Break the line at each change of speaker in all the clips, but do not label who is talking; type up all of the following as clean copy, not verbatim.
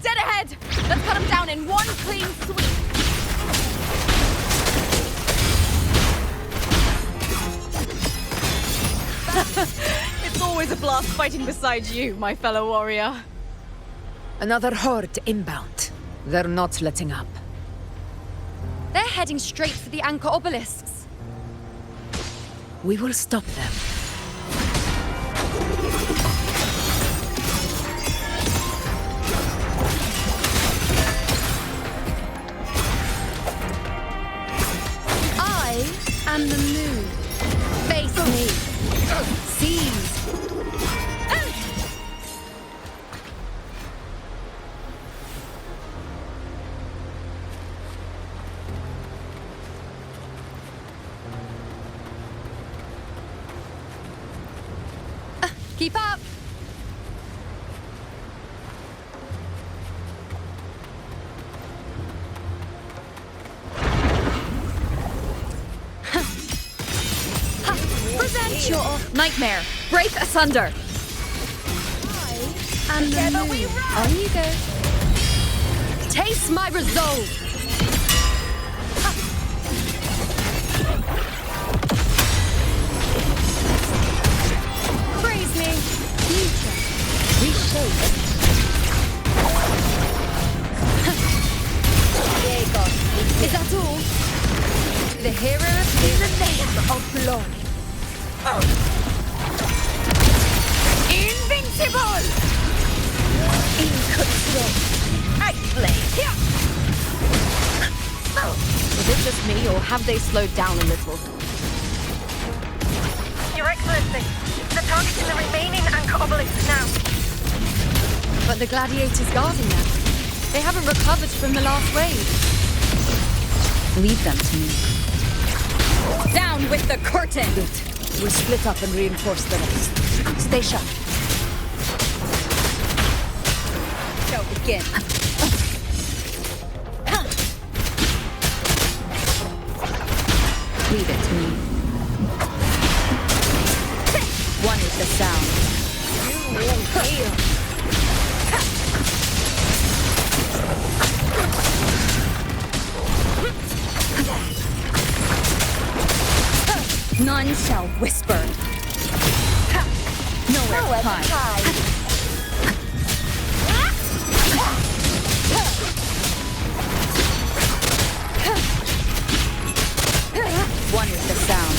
Dead ahead! Let's cut him down in one clean sweep! It's always a blast fighting beside you, my fellow warrior.
Another horde inbound. They're not letting up.
They're heading straight for the anchor obelisks.
We will stop them.
And the moon. Face me. Seize. Keep up. Your nightmare. Break asunder. And together we rise. On you go. Taste my resolve. Praise me. Future. Reshape. Diego. Is that all? The hero appears in the name of glory. Invincible! In control. Ice blade. Is it just me, or have they slowed down a little?
Your Excellency, the target is the remaining anchor obelisk now.
But the gladiators guarding them, they haven't recovered from the last wave. Leave them to me. Down with the curtain!
Good. We'll split up and reinforce the rest. Stay sharp.
Show begin. Leave it to me. One is the sound. You will heal. None shall whisper. Nowhere to hide. One is the sound.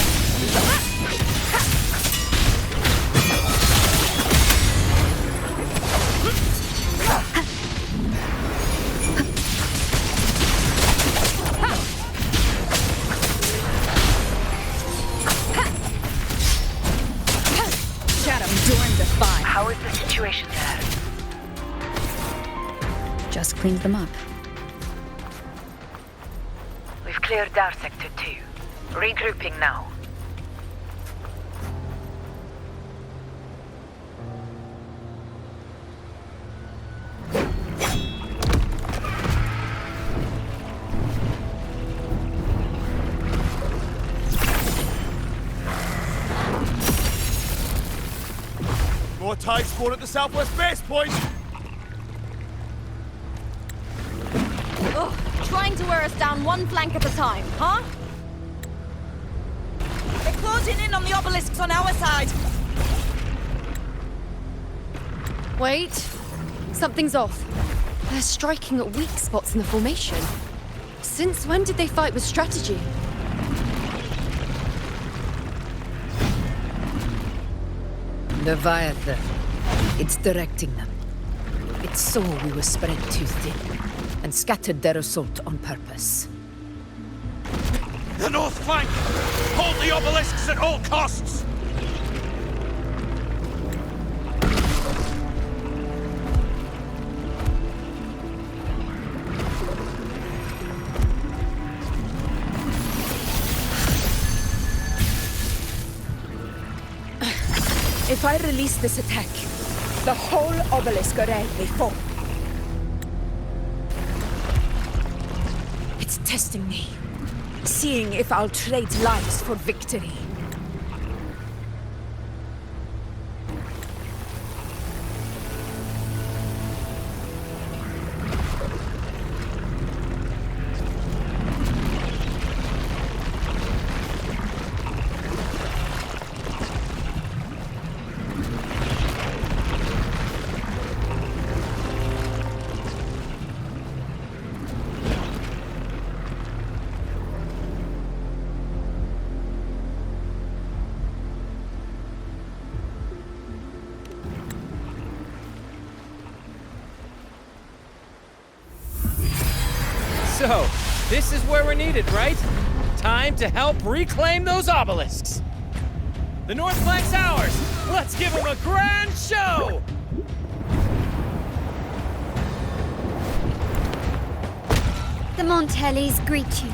How is the situation there?
Just cleaned them up.
We've cleared our sector 2. Regrouping now.
More TIE spawn at the southwest base point!
Ugh, trying to wear us down one flank at a time, huh?
They're closing in on the obelisks on our side.
Wait. Something's off. They're striking at weak spots in the formation. Since when did they fight with strategy?
Leviathan. It's directing them. It saw we were spread too thin, and scattered their assault on purpose.
The north flank! Hold the obelisks at all costs!
If I release this attack, the whole obelisk array may fall. It's testing me, seeing if I'll trade lives for victory.
So, this is where we're needed, right? Time to help reclaim those obelisks. The north flank's ours. Let's give them a grand show!
The Montellis greet you.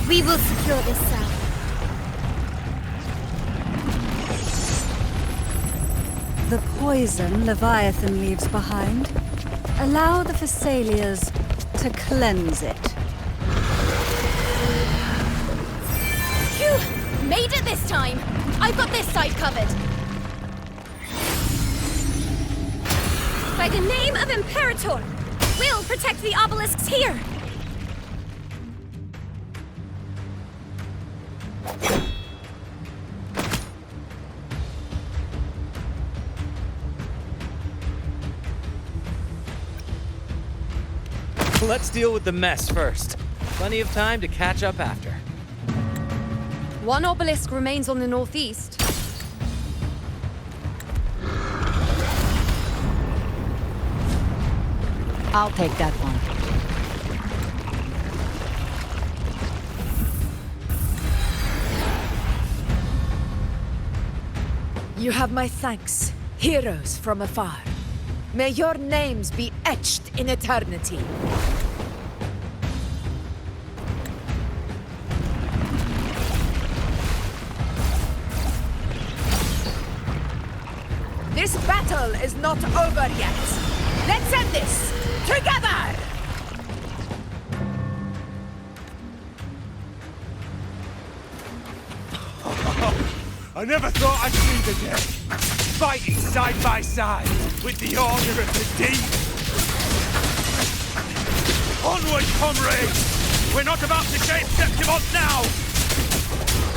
We will secure this cell.
The poison Leviathan leaves behind, allow the Thessalias to cleanse it.
Phew! Made it this time! I've got this side covered. By the name of Imperator, we'll protect the obelisks here!
Let's deal with the mess first. Plenty of time to catch up after.
One obelisk remains on the northeast.
I'll take that one. You have my thanks, heroes from afar. May your names be etched in eternity. This battle is not over yet. Let's end this together!
I never thought I'd see the day. Fighting side by side with the Order of the Deep. Onward, comrades! We're not about to chase Septimont now!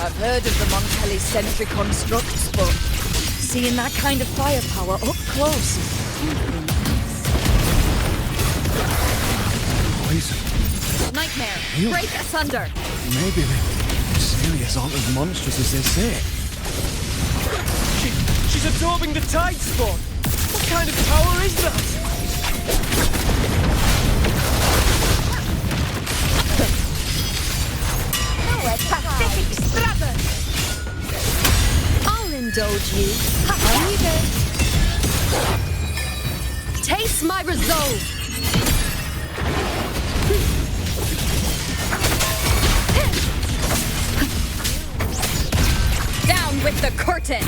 I've heard of the Montelli-centric constructs, but seeing that kind of firepower up close is something else.
Poison.
Nightmare,
Ew.
break asunder!
Maybe the Thessalias aren't as monstrous as they say. She's absorbing the tide spawn! What kind of power is that?
Pathetic struggles!
I'll indulge you. Taste my resolve! Down with the curtain!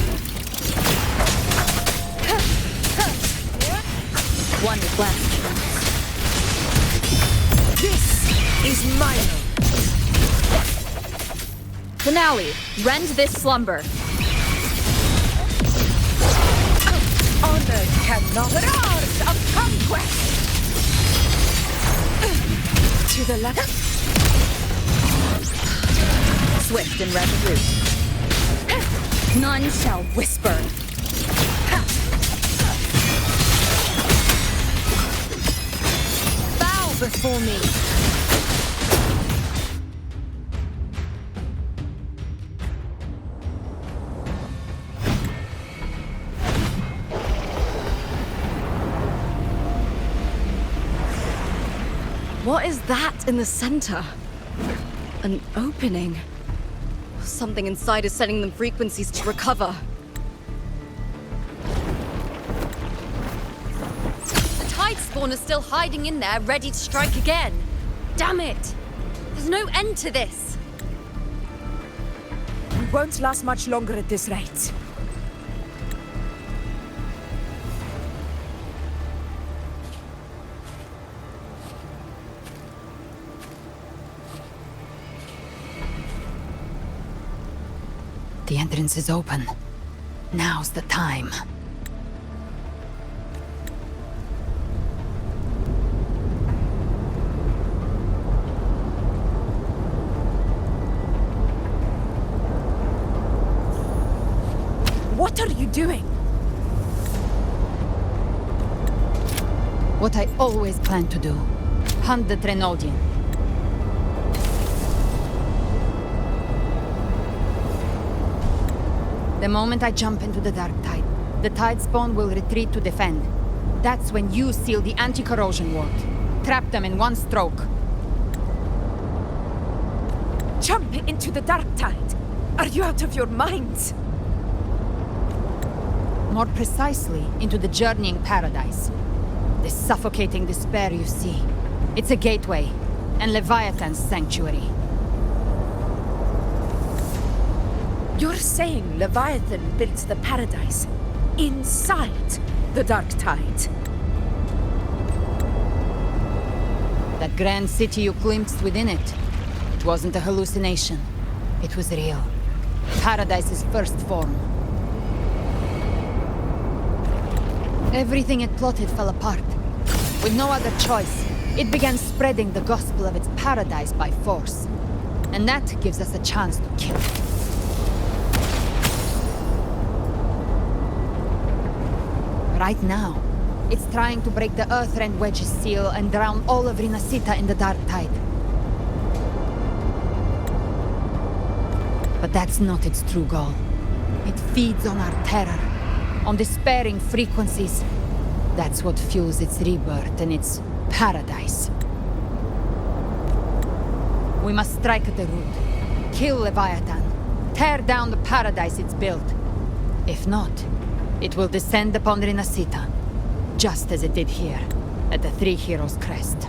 One last chance.
This is mine.
Finale, rend this slumber.
Honor cannot roars of conquest! To the left.
Swift and resolute. None shall whisper. Bow before me. What is that in the center?
An opening. Something inside is sending them frequencies to recover.
The tide spawn is still hiding in there, ready to strike again. Damn it! There's no end to this.
We won't last much longer at this rate.
The entrance is open. Now's the time.
What are you doing?
What I always planned to do. Hunt the Trenodian. The moment I jump into the dark tide, the tide spawn will retreat to defend. That's when you seal the anti-corrosion ward. Trap them in one stroke.
Jump into the dark tide. Are you out of your minds?
More precisely, into the journeying paradise. The suffocating despair you see. It's a gateway, and Leviathan's sanctuary.
You're saying Leviathan built the paradise inside the dark tide?
That grand city you glimpsed within it, it wasn't a hallucination. It was real. Paradise's first form. Everything it plotted fell apart. With no other choice, it began spreading the gospel of its paradise by force. And that gives us a chance to kill it. Right now, it's trying to break the Earthrend Wedge's seal and drown all of Rinasita in the dark tide. But that's not its true goal. It feeds on our terror, on despairing frequencies. That's what fuels its rebirth and its paradise. We must strike at the root, kill Leviathan, tear down the paradise it's built. If not, it will descend upon Rinasita, just as it did here, at the Three Heroes' Crest.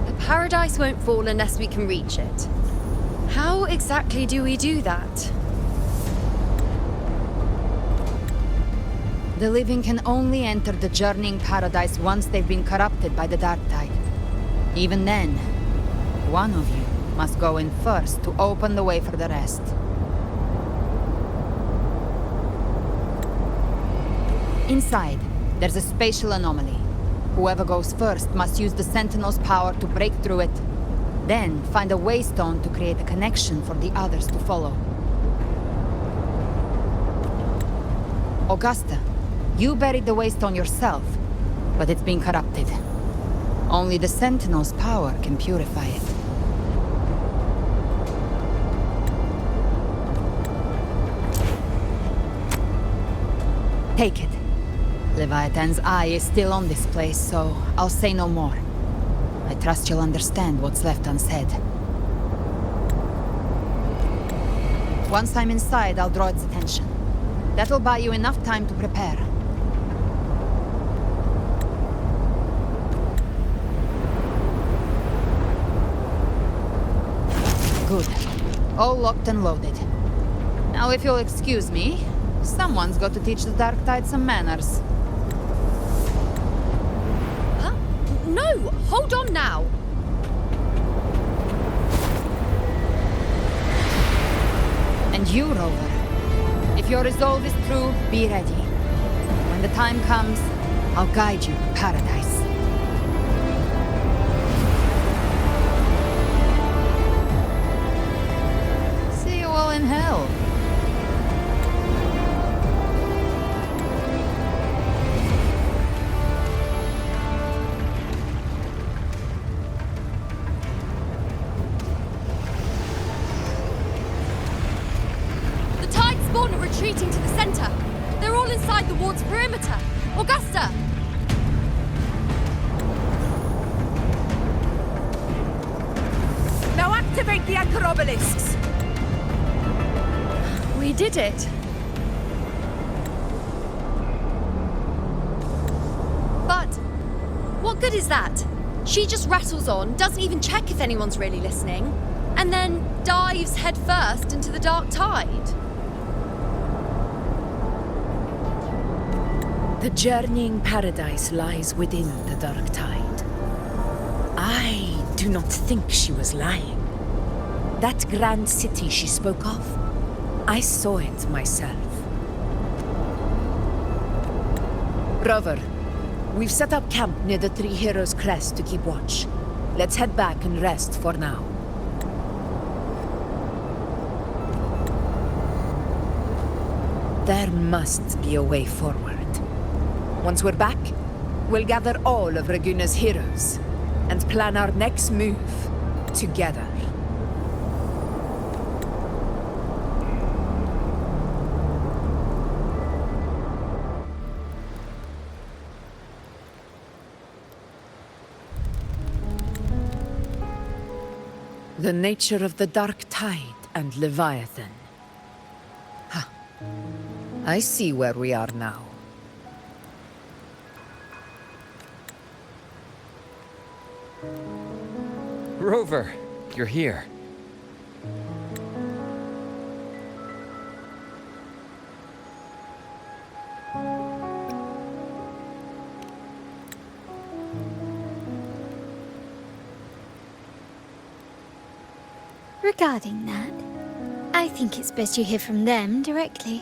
The paradise won't fall unless we can reach it. How exactly do we do that?
The living can only enter the journeying paradise once they've been corrupted by the dark tide. Even then, one of you must go in first to open the way for the rest. Inside, there's a spatial anomaly. Whoever goes first must use the Sentinel's power to break through it. Then, find a waystone to create a connection for the others to follow. Augusta, you buried the waystone yourself, but it's been corrupted. Only the Sentinel's power can purify it. Take it. Leviathan's eye is still on this place, so I'll say no more. I trust you'll understand what's left unsaid. Once I'm inside, I'll draw its attention. That'll buy you enough time to prepare. Good. All locked and loaded. Now, if you'll excuse me, someone's got to teach the Dark Tide some manners.
Huh? No! Hold on now!
And you, Rover. If your resolve is true, be ready. When the time comes, I'll guide you to paradise. See you all in hell.
Retreating to the center. They're all inside the ward's perimeter. Augusta!
Activate the anchor obelisks!
We did it. But what good is that? She just rattles on, doesn't even check if anyone's really listening, and then dives headfirst into the dark tide.
The journeying paradise lies within the dark tide. I do not think she was lying. That grand city she spoke of, I saw it myself. Rover, we've set up camp near the Three Heroes Crest to keep watch. Let's head back and rest for now. There must be a way forward. Once we're back, we'll gather all of Raguna's heroes and plan our next move together. The nature of the dark tide and Leviathan. Ha! I see where we are now.
Rover, you're here.
Regarding that, I think it's best you hear from them directly.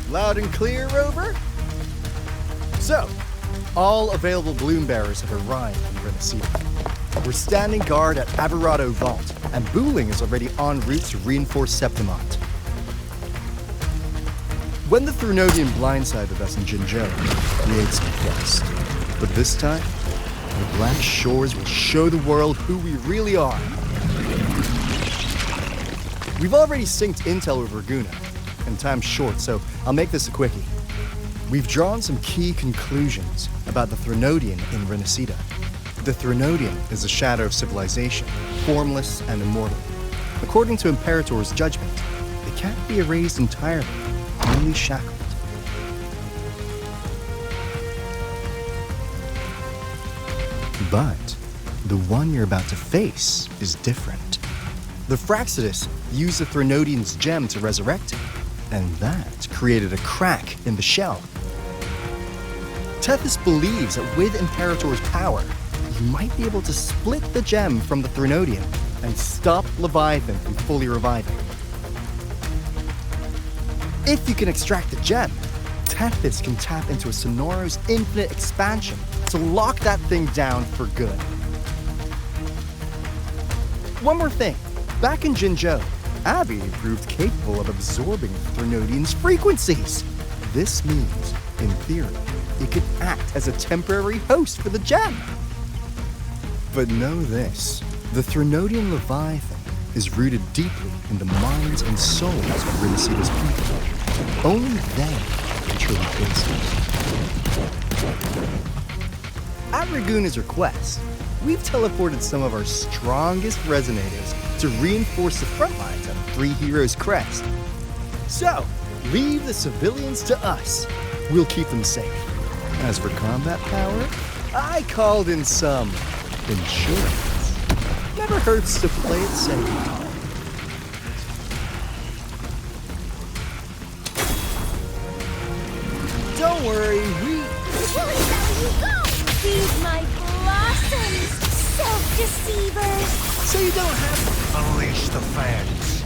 Loud and clear, Rover? So, all available bloom bearers have arrived in Renacida. We're standing guard at Aberrado Vault, and Booling is already en route to reinforce Septimont. When the Threnodian blindsided us in Jinzhou, we ate some quest. But this time, the Black Shores will show the world who we really are. We've already synced intel with Raguna, and time's short, so I'll make this a quickie. We've drawn some key conclusions about the Threnodian in Renacida. The Threnodian is a shadow of civilization, formless and immortal. According to Imperator's judgment, it can't be erased entirely, only shackled. But the one you're about to face is different. The Fraxidus used the Threnodian's gem to resurrect it, and that created a crack in the shell. Tethys believes that with Imperator's power, you might be able to split the gem from the Threnodian and stop Leviathan from fully reviving. If you can extract the gem, Tethys can tap into a Sonoro's infinite expansion to lock that thing down for good. One more thing. Back in Jinzhou, Abby proved capable of absorbing Threnodian's frequencies. This means, in theory, it could act as a temporary host for the gem. But know this, the Threnodian Leviathan is rooted deeply in the minds and souls of Renacida's people. Only they can truly face it. At Raguna's request, we've teleported some of our strongest resonators to reinforce the front lines at Three Heroes Crest. So, leave the civilians to us. We'll keep them safe. As for combat power, I called in some insurance. Never hurts to play it safe. Don't worry,
Where you go? Feed my blossoms, self-deceivers!
So you don't have to
Unleash the fans.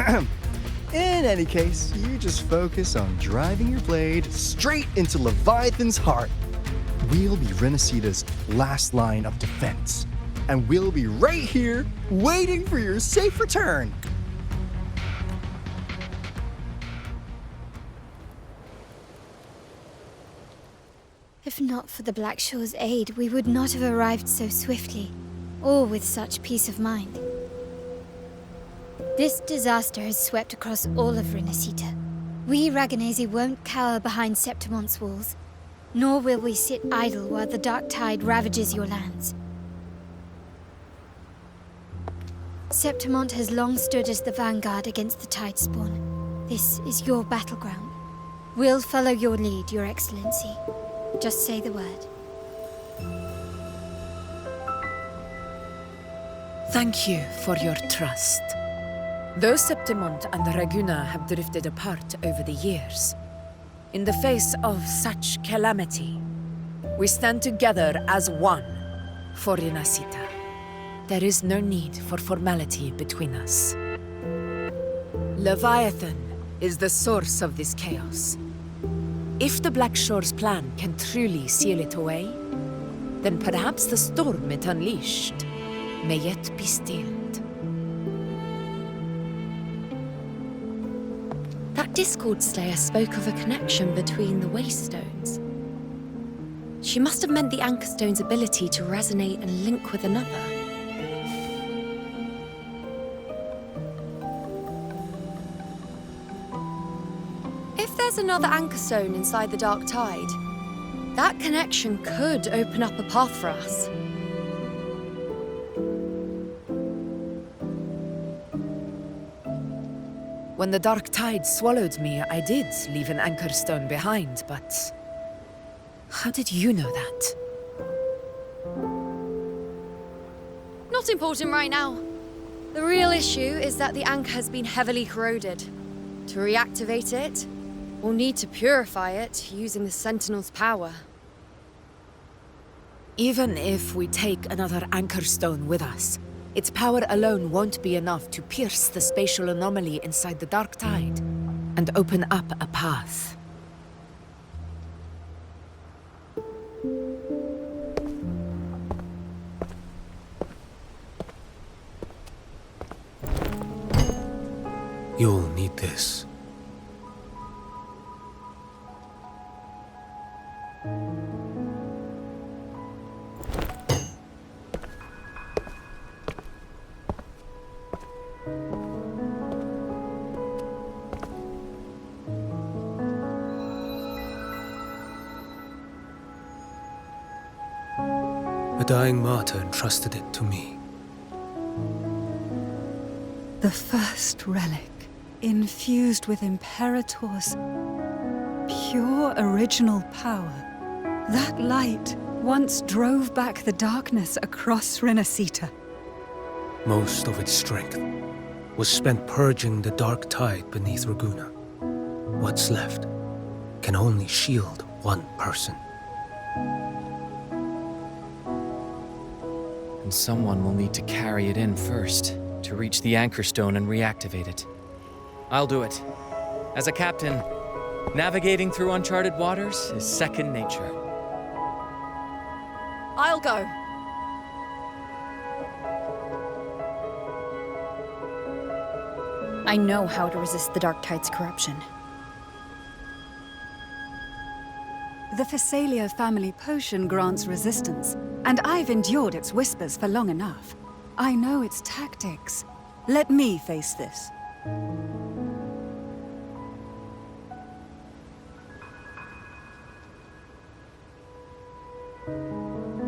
In any case, you just focus on driving your blade straight into Leviathan's heart. We'll be Renacita's last line of defense, and we'll be right here waiting for your safe return.
If not for the Black Shore's aid, we would not have arrived so swiftly, or with such peace of mind. This disaster has swept across all of Renacita. We Raganazi won't cower behind Septimonte's walls, nor will we sit idle while the dark tide ravages your lands. Septimonte has long stood as the vanguard against the tide spawn. This is your battleground. We'll follow your lead, Your Excellency. Just say the word.
Thank you for your trust. Though Septimonte and Raguna have drifted apart over the years, in the face of such calamity, we stand together as one for Renacita. There is no need for formality between us. Leviathan is the source of this chaos. If the Black Shore's plan can truly seal it away, then perhaps the storm it unleashed may yet be stilled.
That Discord Slayer spoke of a connection between the Waystones. She must have meant the Anchor Stone's ability to resonate and link with another. If there's another Anchor Stone inside the Dark Tide, that connection could open up a path for us.
When the Dark Tide swallowed me, I did leave an Anchor Stone behind, but how did you know that?
Not important right now. The real issue is that the anchor has been heavily corroded. To reactivate it, we'll need to purify it using the Sentinel's power.
Even if we take another Anchor Stone with us, its power alone won't be enough to pierce the spatial anomaly inside the Dark Tide and open up a path.
You'll need this. A dying martyr entrusted it to me.
The first relic, infused with Imperator's pure original power. That light once drove back the darkness across Renacita.
Most of its strength was spent purging the dark tide beneath Raguna. What's left can only shield one person.
And someone will need to carry it in first, to reach the Anchor Stone and reactivate it. I'll do it. As a captain, navigating through uncharted waters is second nature.
I'll go. I know how to resist the Dark Tide's corruption.
The Phasalia family potion grants resistance, and I've endured its whispers for long enough. I know its tactics. Let me face this.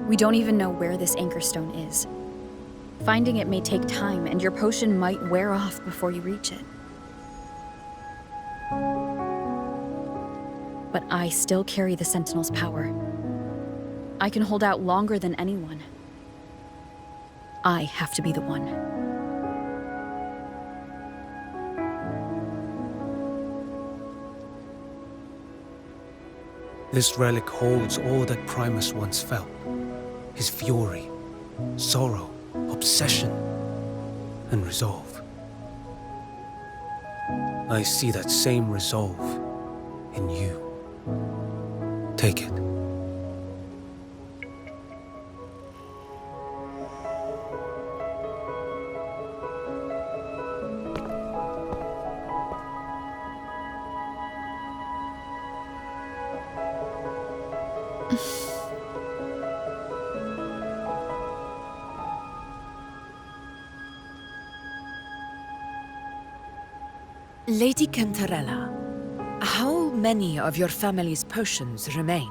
We don't even know where this Anchor Stone is. Finding it may take time, and your potion might wear off before you reach it. But I still carry the Sentinel's power. I can hold out longer than anyone. I have to be the one.
This relic holds all that Primus once felt. His fury, sorrow, obsession, and resolve. I see that same resolve in you. Take it.
Lady Cantarella, how many of your family's potions remain?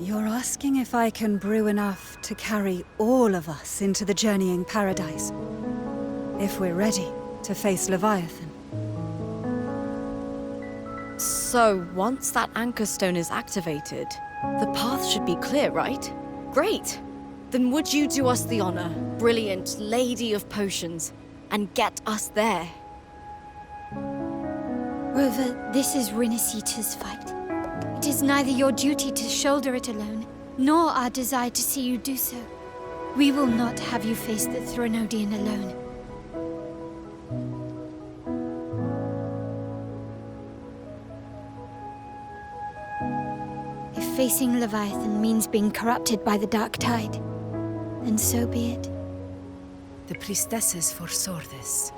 You're asking if I can brew enough to carry all of us into the journeying paradise. If we're ready to face Leviathan.
So, once that anchor stone is activated, the path should be clear, right? Great! Then would you do us the honor, brilliant Lady of Potions, and get us there?
Rover, this is Rinasita's fight. It is neither your duty to shoulder it alone, nor our desire to see you do so. We will not have you face the Threnodian alone. If facing Leviathan means being corrupted by the Dark Tide, then so be it.
The priestesses foresaw this.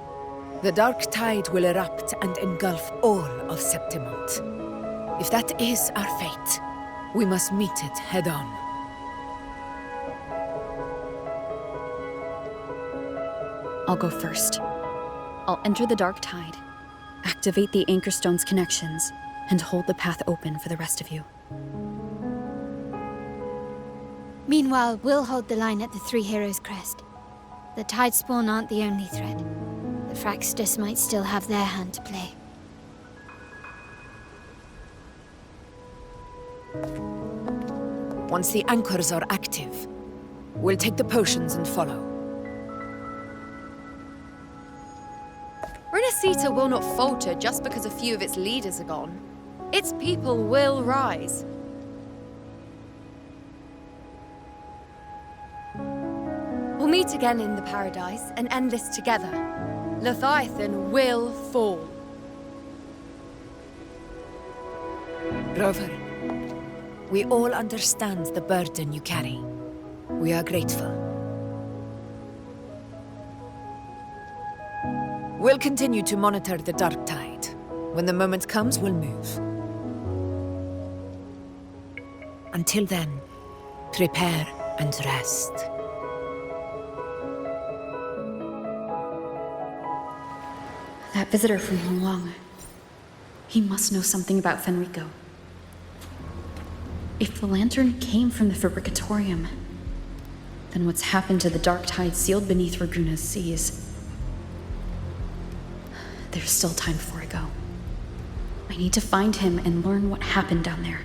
The Dark Tide will erupt and engulf all of Septimont. If that is our fate, we must meet it head-on.
I'll go first. I'll enter the Dark Tide, activate the Anchor Stone's connections, and hold the path open for the rest of you.
Meanwhile, we'll hold the line at the Three Heroes Crest. The Tidespawn aren't the only threat. The Fraxtus might still have their hand to play.
Once the anchors are active, we'll take the potions and follow.
Rinasita will not falter just because a few of its leaders are gone. Its people will rise. We'll meet again in the paradise and end this together. Leviathan will fall.
Rover, we all understand the burden you carry. We are grateful. We'll continue to monitor the Dark Tide. When the moment comes, we'll move. Until then, prepare and rest.
That visitor from Huang, he must know something about Fenrico. If the lantern came from the Fabricatorium, then what's happened to the Dark Tide sealed beneath Raguna's seas? There's still time before I go. I need to find him and learn what happened down there.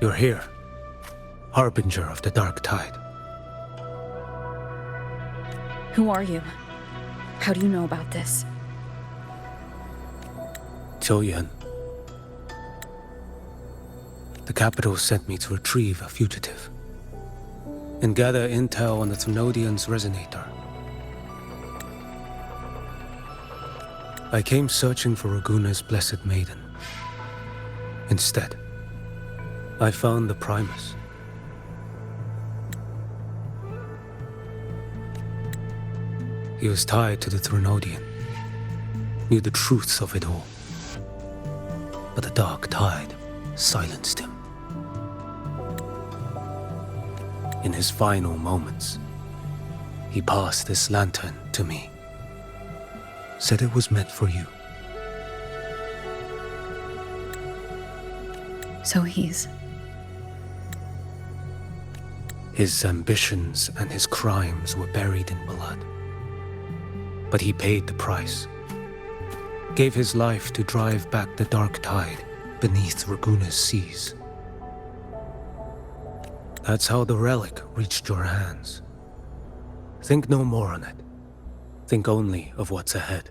You're here, harbinger of the dark tide.
Who are you? How do you know about this?
Choyan. The capital sent me to retrieve a fugitive and gather intel on the Thrunodian's resonator. I came searching for Raguna's blessed maiden. Instead, I found the Primus. He was tied to the Thrunodian, knew the truths of it all. But the dark tide silenced him. In his final moments, he passed this lantern to me. Said it was meant for you.
So he's...
His ambitions and his crimes were buried in blood. But he paid the price. Gave his life to drive back the dark tide beneath Raguna's seas. That's how the relic reached your hands. Think no more on it. Think only of what's ahead.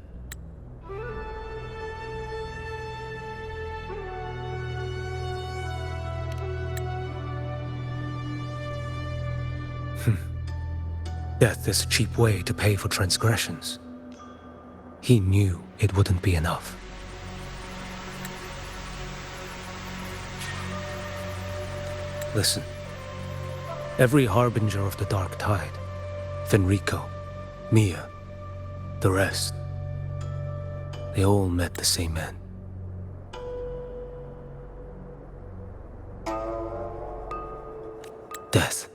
Death is a cheap way to pay for transgressions. He knew it wouldn't be enough. Listen. Every harbinger of the dark tide, Fenrico, Mia, the rest, they all met the same end. Death.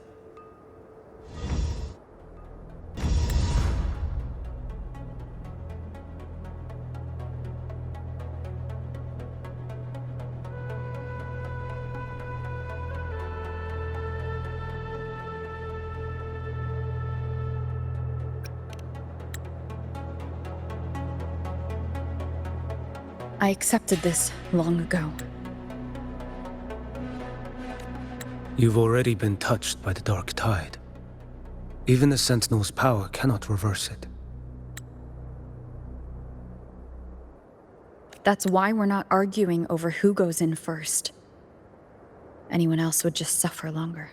I accepted this long ago.
You've already been touched by the dark tide. Even the Sentinel's power cannot reverse it.
That's why we're not arguing over who goes in first. Anyone else would just suffer longer.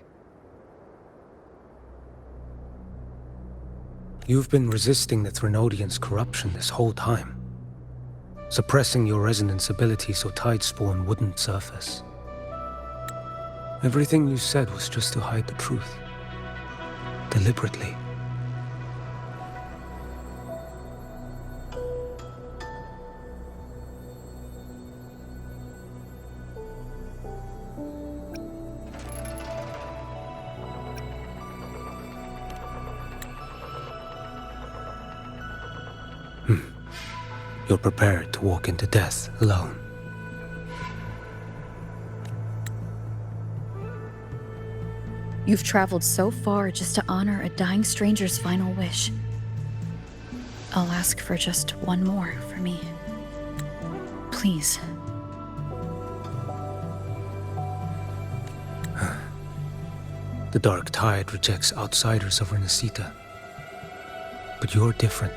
You've been resisting the Thrunodian's corruption this whole time. Suppressing your resonance ability so Tidespawn wouldn't surface. Everything you said was just to hide the truth. Deliberately. You're prepared to walk into death alone.
You've traveled so far just to honor a dying stranger's final wish. I'll ask for just one more for me. Please.
The dark tide rejects outsiders of Renacita. But you're different.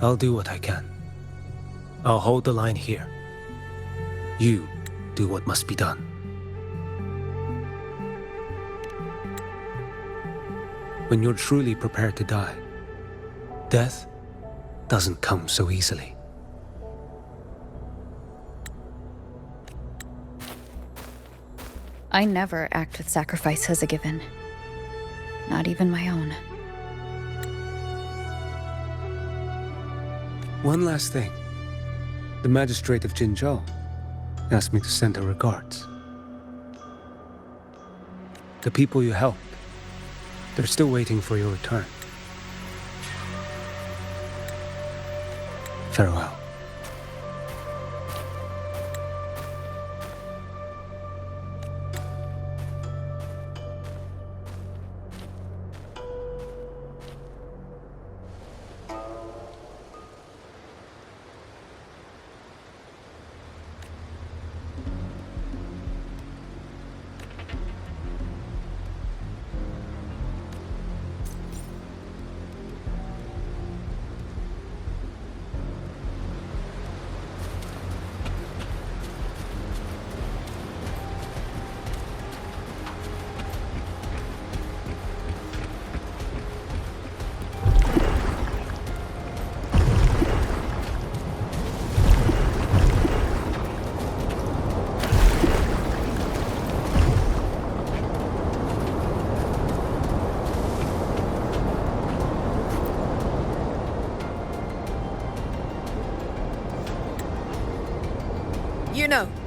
I'll do what I can. I'll hold the line here. You do what must be done. When you're truly prepared to die, death doesn't come so easily.
I never act with sacrifice as a given. Not even my own.
One last thing. The magistrate of Jinzhou asked me to send her regards. The people you helped, they're still waiting for your return. Farewell.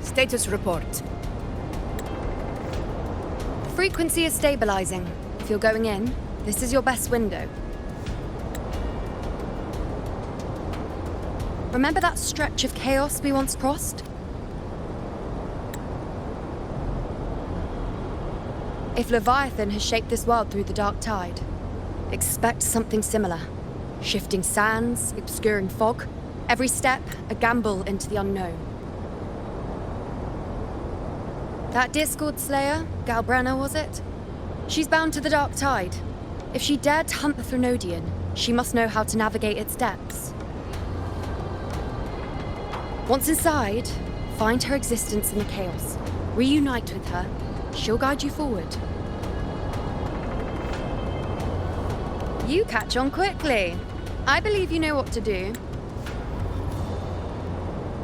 Status report.
The frequency is stabilizing. If you're going in, this is your best window. Remember that stretch of chaos we once crossed? If Leviathan has shaped this world through the dark tide, expect something similar. Shifting sands, obscuring fog, every step a gamble into the unknown. That Discord Slayer, Galbrenna was it? She's bound to the dark tide. If she dared to hunt the Threnodian, she must know how to navigate its depths. Once inside, find her existence in the chaos. Reunite with her. She'll guide you forward. You catch on quickly. I believe you know what to do.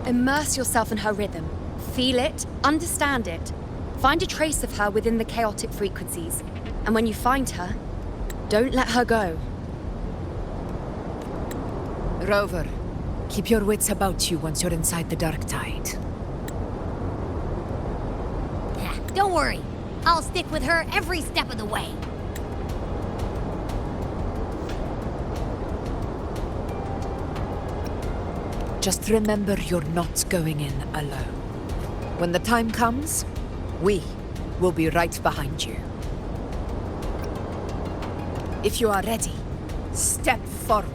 Immerse yourself in her rhythm. Feel it, understand it. Find a trace of her within the chaotic frequencies. And when you find her, don't let her go.
Rover, keep your wits about you once you're inside the dark tide.
Don't worry. I'll stick with her every step of the way.
Just remember you're not going in alone. When the time comes, we will be right behind you. If you are ready, step forward.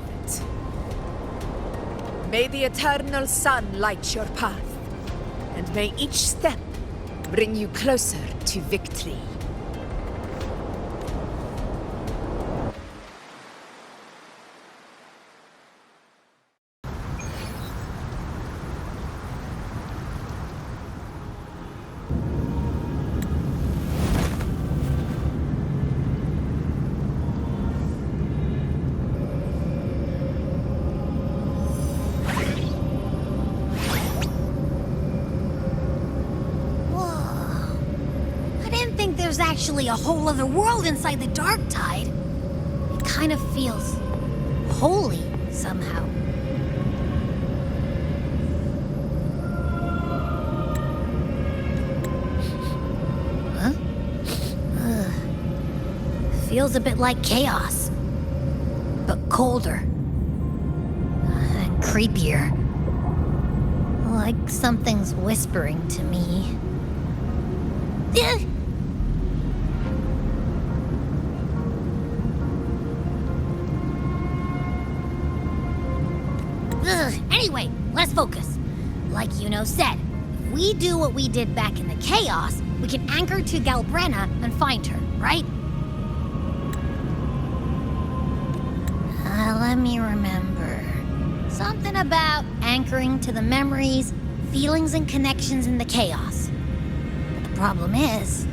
May the eternal sun light your path, and may each step bring you closer to victory.
There's actually a whole other world inside the dark tide. It kind of feels holy somehow. Huh? Feels a bit like chaos, but colder and creepier. Like something's whispering to me. Anyway, let's focus. Like Yuno said, if we do what we did back in the chaos, we can anchor to Galbrenna and find her, right? Let me remember. Something about anchoring to the memories, feelings, and connections in the chaos. But the problem is...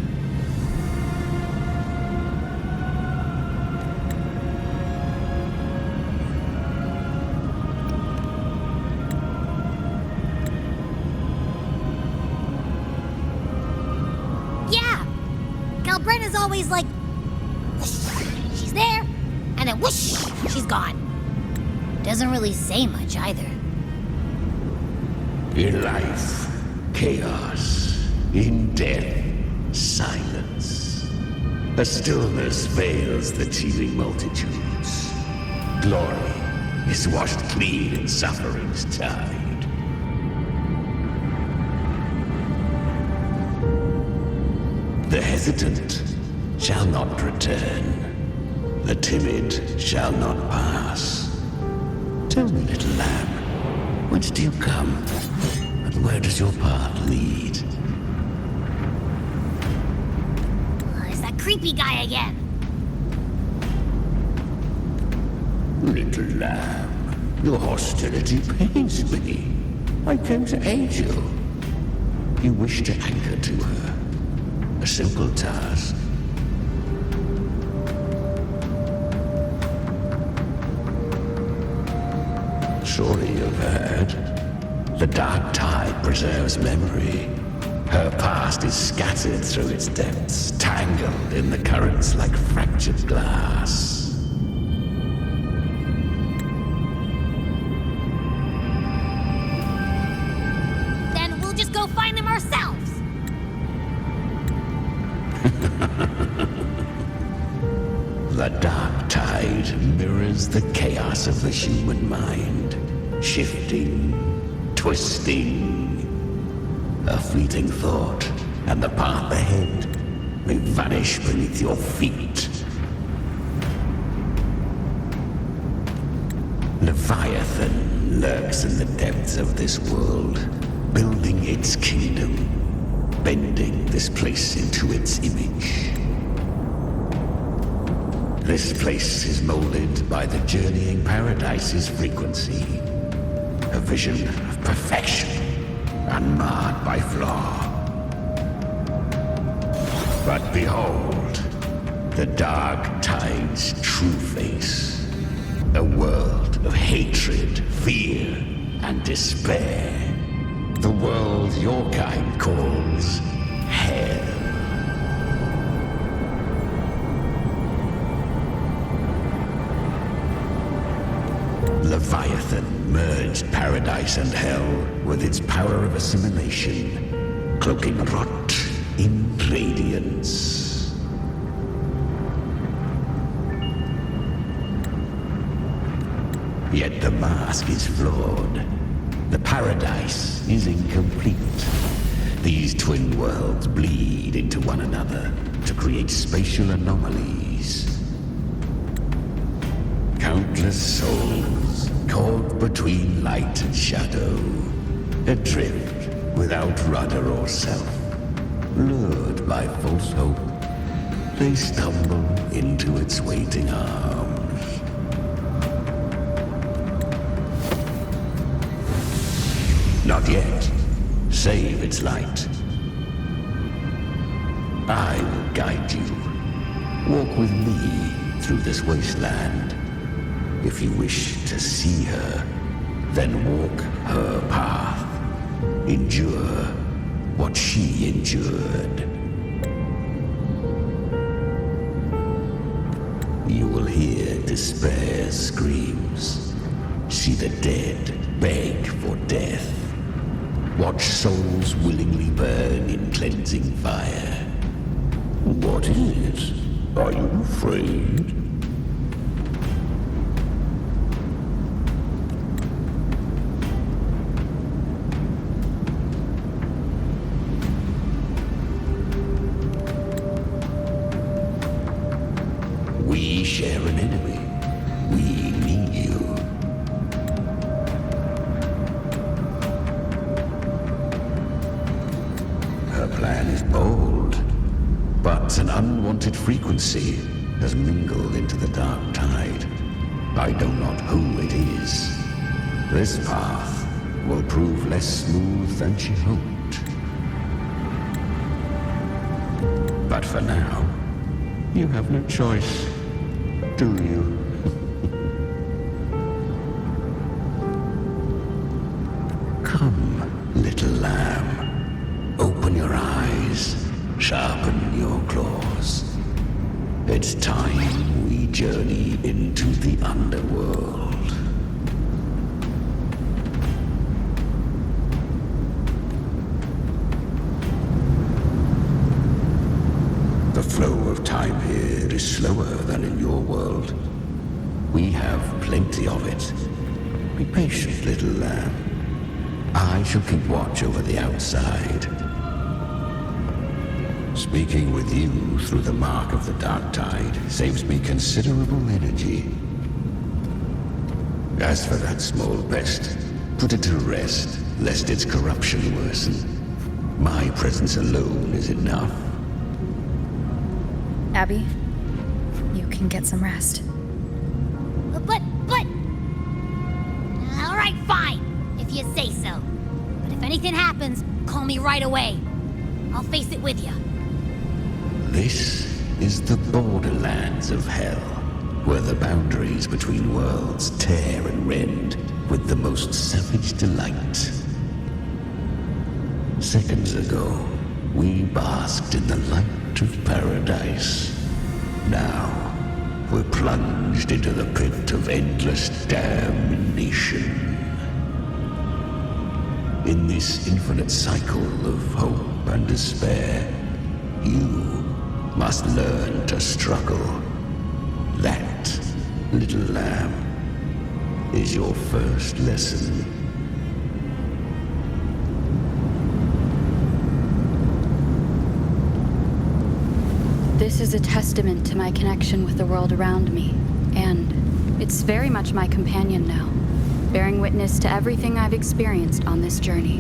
Galbrenna's always like, whoosh, she's there, and then whoosh, she's gone. Doesn't really say much either.
In life, chaos. In death, silence. A stillness veils the teeming multitudes. Glory is washed clean in suffering's tide. The hesitant shall not return. The timid shall not pass. Tell me, little lamb, whence do you come? And where does your path lead?
It's that creepy guy again.
Little lamb, your hostility pains me. I came to aid you. You wish to anchor to her. A simple task. Surely you've heard. The dark tide preserves memory. Her past is scattered through its depths, tangled in the currents like fractured glass.
Then we'll just go find them ourselves!
The dark tide mirrors the chaos of the human mind, shifting, twisting. A fleeting thought, and the path ahead may vanish beneath your feet. Leviathan lurks in the depths of this world, building its kingdom, bending this place into its image. This place is molded by the journeying paradise's frequency, a vision of perfection, unmarred by flaw. But behold, the dark tide's true face. A world of hatred, fear, and despair. The world your kind calls hell. Leviathan merged paradise and hell with its power of assimilation, cloaking rot in radiance. Yet the mask is flawed. The paradise is incomplete. These twin worlds bleed into one another to create spatial anomalies. Countless souls caught between light and shadow, adrift without rudder or self, lured by false hope, they stumble into its waiting arms. Not yet. Save its light. I will guide you. Walk with me through this wasteland. If you wish to see her, then walk her path. Endure what she endured. You will hear despair's screams. See the dead beg for death. Watch souls willingly burn in cleansing fire. What is it? Are you afraid? We share an enemy. We need you. Her plan is bold, but an unwanted frequency has mingled into the dark tide. I know not who it is. This path will prove less smooth than she hoped. But for now, you have no choice, do you? Come, little lamb. Open your eyes, sharpen your claws. It's time we journey into the underworld. The flow of time here is slower than in your world. We have plenty of it. Be patient, little lamb. I shall keep watch over the outside. Speaking with you through the mark of the dark tide saves me considerable energy. As for that small pest, put it to rest, lest its corruption worsen. My presence alone is enough.
Abby, you can get some rest.
But... Alright, fine, if you say so. But if anything happens, call me right away. I'll face it with you.
This is the borderlands of hell, where the boundaries between worlds tear and rend with the most savage delight. Seconds ago, we basked in the light of paradise. Now, we're plunged into the pit of endless damnation. In this infinite cycle of hope and despair, you must learn to struggle. That, little lamb, is your first lesson.
This is a testament to my connection with the world around me, and it's very much my companion now, bearing witness to everything I've experienced on this journey.